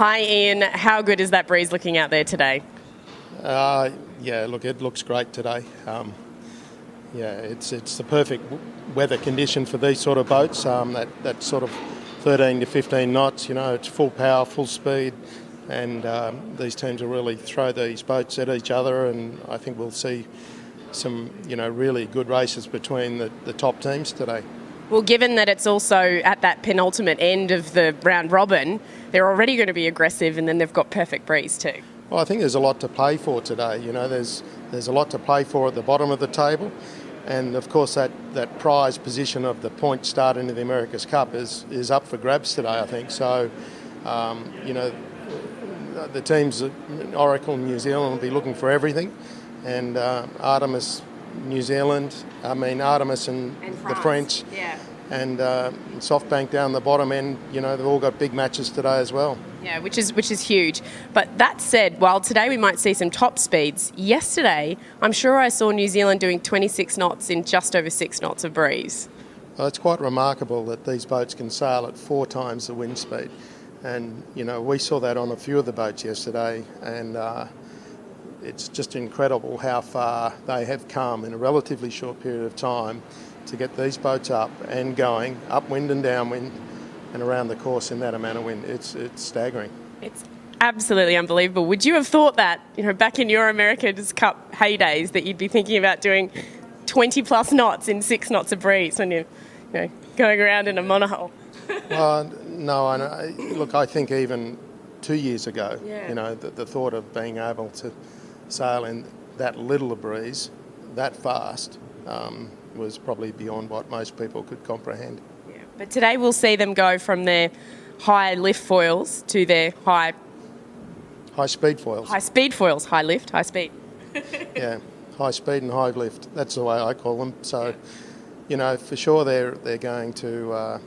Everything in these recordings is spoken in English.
Hi Ian, how good is that breeze looking out there today? Yeah, look, it looks great today. Yeah, it's the perfect weather condition for these sort of boats. That sort of 13 to 15 knots. You know, it's full power, full speed, and these teams will really throw these boats at each other. And I think we'll see some, really good races between the top teams today. Well, given that it's also at that penultimate end of the round robin, they're already going to be aggressive, and then they've got perfect breeze too. Well, I think there's a lot to play for today. There's a lot to play for at the bottom of the table, and of course that prize position of the point start into the America's Cup is up for grabs today, I think. So, the teams at Oracle New Zealand will be looking for everything, and Artemis and the French, yeah. and SoftBank down the bottom end. They've all got big matches today as well. Yeah, which is huge. But that said, while today we might see some top speeds, yesterday I'm sure I saw New Zealand doing 26 knots in just over 6 knots of breeze. Well, it's quite remarkable that these boats can sail at 4 times the wind speed, and we saw that on a few of the boats yesterday, and it's just incredible how far they have come in a relatively short period of time to get these boats up and going, upwind and downwind, and around the course in that amount of wind. It's staggering. It's absolutely unbelievable. Would you have thought that, back in your America's Cup heydays, that you'd be thinking about doing 20 plus knots in 6 knots of breeze when you're going around in a monohull? Well, no, look, I think even 2 years ago, yeah. The thought of being able to sail in that little a breeze, that fast, was probably beyond what most people could comprehend. Yeah. But today we'll see them go from their high lift foils to their high speed foils. High speed foils, high lift, high speed. Yeah, high speed and high lift. That's the way I call them. So, for sure they're going to.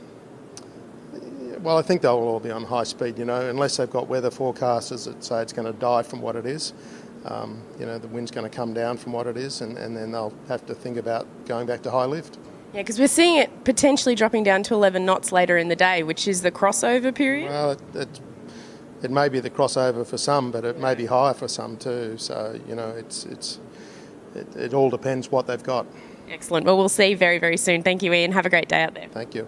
Well, I think they'll all be on high speed. Unless they've got weather forecasters that say it's going to die from what it is. The wind's going to come down from what it is, and then they'll have to think about going back to high lift. Yeah, because we're seeing it potentially dropping down to 11 knots later in the day, which is the crossover period. Well, it may be the crossover for some, but it may be higher for some too. So, it all depends what they've got. Excellent. Well, we'll see very, very soon. Thank you, Ian. Have a great day out there. Thank you.